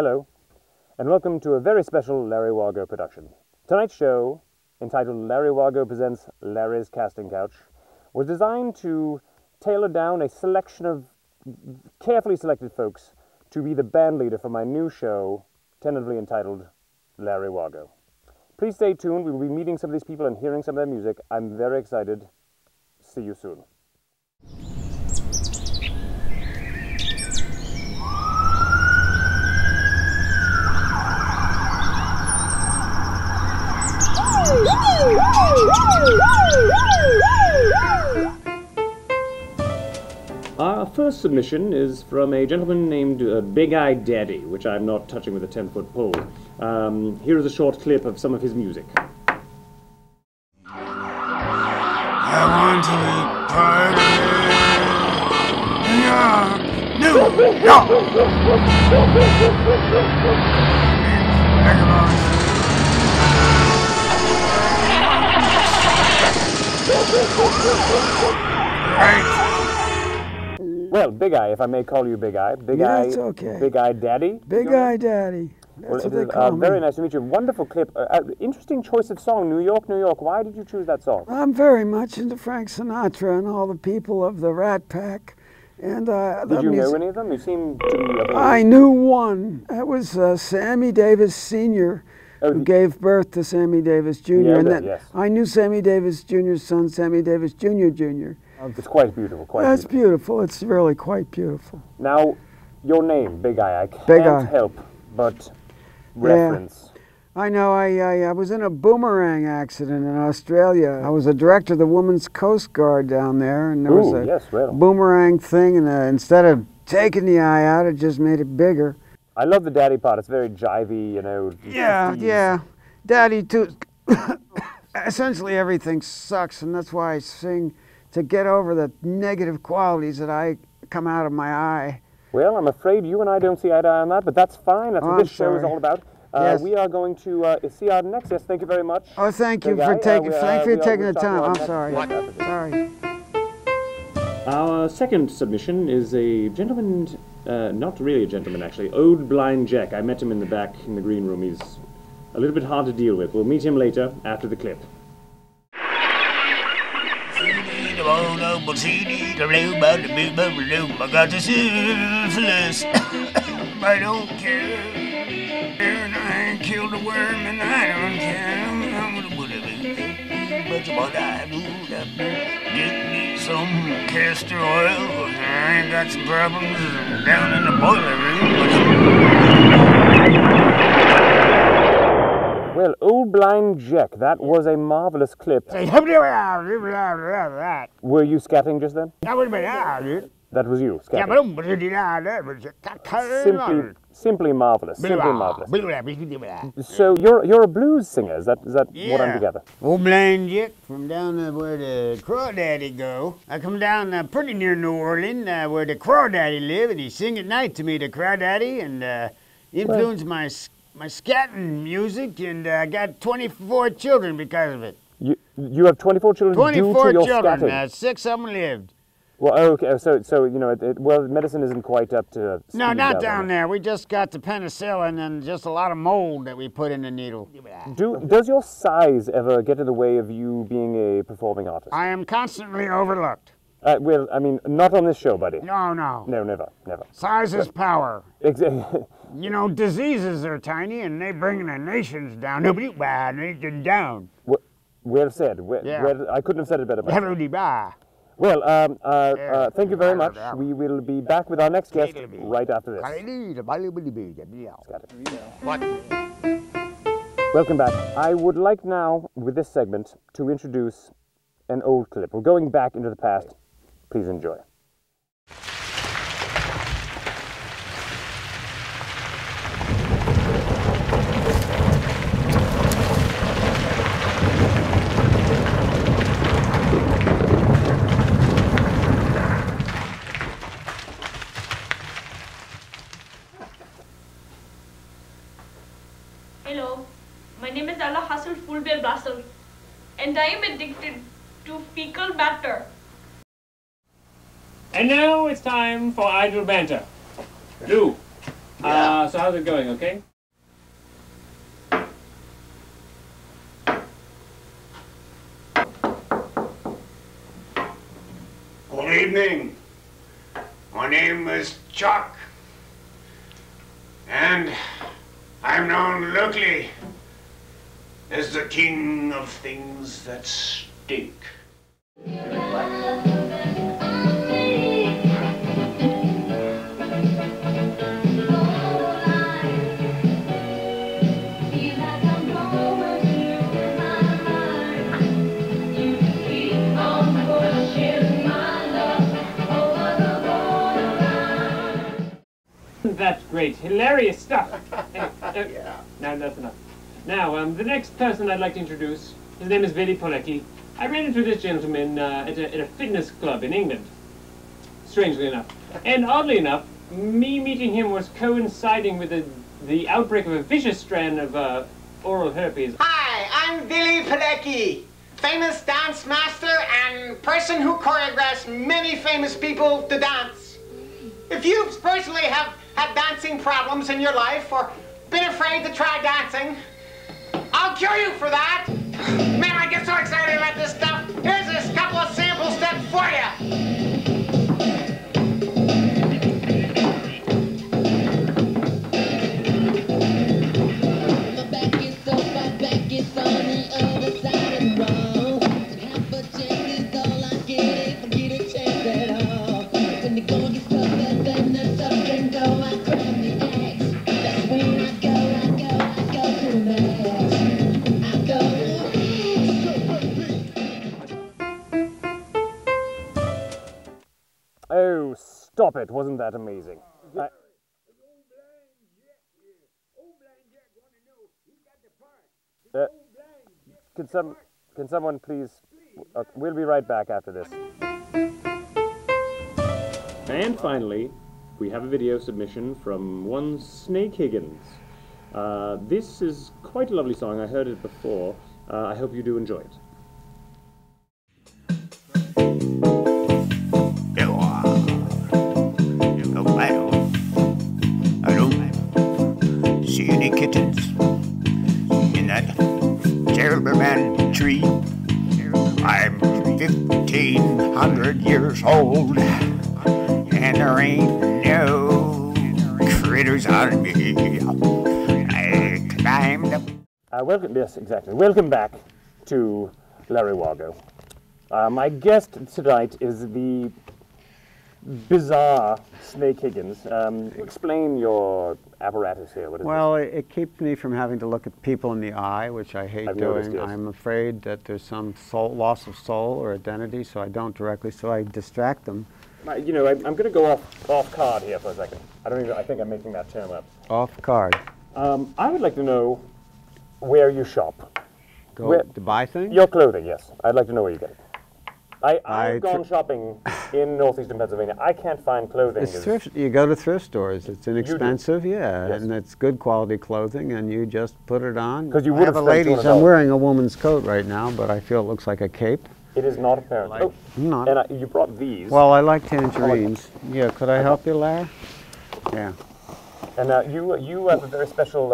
Hello, and welcome to a very special Larry Wargo production. Tonight's show, entitled Larry Wargo Presents Larry's Casting Couch, was designed to tailor down a selection of carefully selected folks to be the band leader for my new show, tentatively entitled Larry Wargo. Please stay tuned. We will be meeting some of these people and hearing some of their music. I'm very excited. See you soon. Our first submission is from a gentleman named Big Eye Daddy, which I'm not touching with a 10-foot pole. Here is a short clip of some of his music. I want to be part of New York. Well, Big Eye, if I may call you Big Eye. Big Eye, it's okay. Big Eye Daddy? Big Eye Daddy. That's what they call me. Very nice to meet you. Wonderful clip. Interesting choice of song, New York, New York. Why did you choose that song? I'm very much into Frank Sinatra and all the people of the Rat Pack. And did you know any of them? You seem to be I knew one. That was Sammy Davis Sr., who gave birth to Sammy Davis Jr. Yeah, and then yes. I knew Sammy Davis Jr.'s son, Sammy Davis Jr. It's quite beautiful. That's beautiful. It's really quite beautiful. Now, your name, Big Eye, I can't help but reference. Yeah. I know. I was in a boomerang accident in Australia. I was a director of the Women's Coast Guard down there, and there was a boomerang thing, and instead of taking the eye out, it just made it bigger. I love the daddy part. It's very jivey, you know. Yeah. Daddy, too. Essentially, everything sucks, and that's why I sing, to get over the negative qualities that I come out of my eye. Well, I'm afraid you and I don't see eye to eye on that, but that's fine. That's what this show is all about. Yes. We are going to see our next guest. Thank you very much. Oh, thank you for taking the time. I'm sorry. Sorry. Our second submission is a gentleman, not really a gentleman actually, Ode Blind Jack. I met him in the back in the green room. He's a little bit hard to deal with. We'll meet him later after the clip. I got the syphilis. I don't care. And I ain't killed a worm and I don't care. I'm gonna put it in. But what I do, get me some castor oil. I ain't got some problems down in the boiler room. Well, Old Blind Jack, that was a marvelous clip. Were you scatting just then? That was you, scatting. Simply marvelous. Simply marvelous. So you're a blues singer. Is that what I'm together? Old Blind Jack from down there where the Crawdaddy go. I come down pretty near New Orleans where the Crawdaddy live, and he sing at night to me, the Crawdaddy, and influenced my scatting music, and I got 24 children because of it. You have 24 children 24 due to your children, scatting? 6 of them lived. Well, okay, so you know, well, medicine isn't quite up to speed. No, not down there. We just got the penicillin and just a lot of mold that we put in the needle. Does your size ever get in the way of you being a performing artist? I am constantly overlooked. Well, I mean, not on this show, buddy. No. No, never. Size is power. Exactly. You know, diseases are tiny, and they bring the nations down. Nobody nations down. Well said. Well, I couldn't have said it better. Well, thank you very much. We will be back with our next guest right after this. Welcome back. I would like now, with this segment, to introduce an old clip. We're going back into the past. Please enjoy. Hello, my name is Allah Hassul Fullbear Blaster, and I am addicted to fecal matter. And now it's time for idle banter. Lou, Yeah. So how's it going, okay? Good evening. My name is Chuck. And I'm known locally as the king of things that stink. That's great. Hilarious stuff. Yeah. Now that's enough. Now, the next person I'd like to introduce, his name is Veli Polecki. I ran into this gentleman at a fitness club in England, strangely enough. And oddly enough, me meeting him was coinciding with the outbreak of a vicious strand of oral herpes. Hi, I'm Veli Polecki, famous dance master and person who choreographs many famous people to dance. If you personally have had dancing problems in your life or been afraid to try dancing, I'll cure you for that. Man, I get so excited about this stuff. Here's this couple of sample steps for you. Oh, stop it. Wasn't that amazing? Can someone please... we'll be right back after this. And finally, we have a video submission from one Snake Higgins. This is quite a lovely song. I heard it before. I hope you do enjoy it. I don't see any kittens in that terrible man tree. I'm 1,500 years old, and there ain't no critters on me. I climbed up. Welcome back to Larry Wargo. My guest tonight is the bizarre Snake Higgins. Explain your apparatus here. What is this? It keeps me from having to look at people in the eye, which I hate doing. Yes. I'm afraid that there's some loss of soul or identity, so I don't directly, so I distract them. I'm going to go off card here for a second. I think I'm making that term up. Off card. I would like to know where you shop. To buy things? Your clothing, yes. I'd like to know where you get it. I've gone shopping in northeastern Pennsylvania. I can't find clothing. It's thrift. You go to thrift stores. It's inexpensive, yeah, yes. And it's good quality clothing, and you just put it on. Because you would have ladies. I'm wearing a woman's coat right now, but I feel it looks like a cape. It is not apparent. Not. And you brought these. Well, I like tangerines. Yeah, could I help you, Larry? Yeah. And you have a very special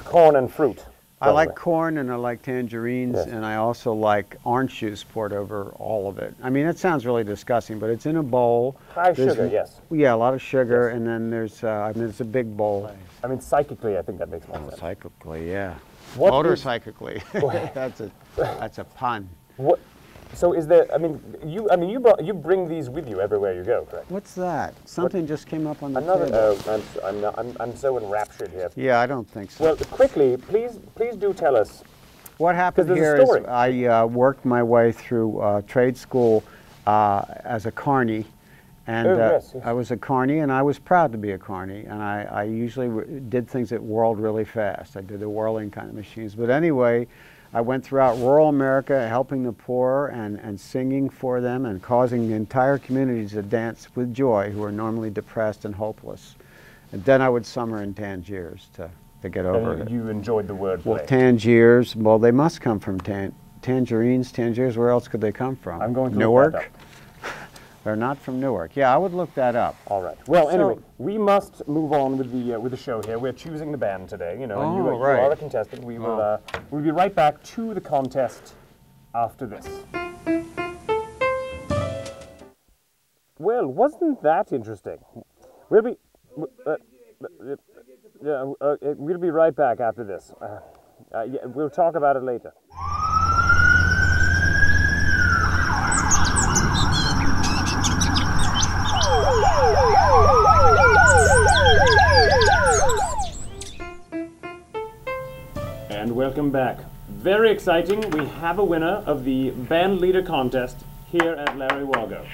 corn and fruit. I like corn and I like tangerines, yes. And I also like orange juice poured over all of it. I mean, it sounds really disgusting, but it's in a bowl. High sugar, yes. Yeah, a lot of sugar, yes. And then there's, it's a big bowl. I mean, psychically, I think that makes more sense. Psychically, yeah. Motorcyclically. That's a pun. What? So is there? You bring these with you everywhere you go, correct? What's that? Something just came up on the table. Oh, I'm so enraptured here. Yeah, I don't think so. Well, quickly, please do tell us. What happened here is I worked my way through trade school as a carny, and yes. I was a carny, and I was proud to be a carny, and I usually did things that whirled really fast. I did the whirling kind of machines, but anyway. I went throughout rural America helping the poor and singing for them and causing entire communities to dance with joy who are normally depressed and hopeless. And then I would summer in Tangiers to get over it. You enjoyed the wordplay. Well, Tangiers, well, they must come from tangerines. Tangiers, where else could they come from? I'm going to Newark. They're not from Newark. Yeah, I would look that up. All right. Well, anyway, we must move on with the show here. We're choosing the band today, you know, and you are the contestant. We will we'll be right back to the contest after this. Well, wasn't that interesting? We'll be we'll be right back after this. Yeah, we'll talk about it later. And welcome back. Very exciting. We have a winner of the band leader contest here at Larry Wargo.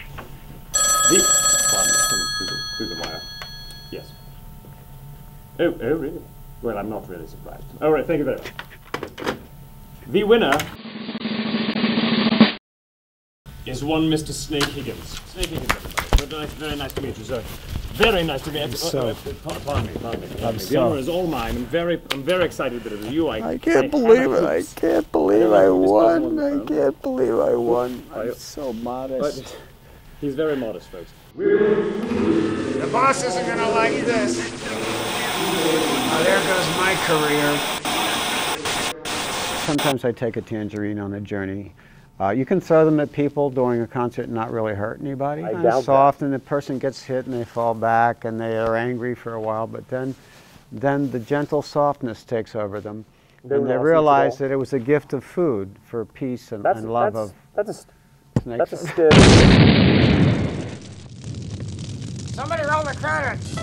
Through the wire. Yes. Oh, really? Well, I'm not really surprised. All right, thank you very much. The winner is one Mr. Snake Higgins. Snake Higgins, everybody. Very nice to meet you, sir. Very nice to meet you. Pardon me. The honor is all mine. I'm very excited that it was you. I can't believe it. I can't believe I won. I can't believe I won. I'm so modest. But he's very modest, folks. The boss isn't going to like this. Oh, there goes my career. Sometimes I take a tangerine on a journey. You can throw them at people during a concert and not really hurt anybody. I doubt so often the person gets hit and they fall back and they are angry for a while, but then the gentle softness takes over them. And they realize that it was a gift of food for peace and love of snakes. That's a still. Somebody roll the credits.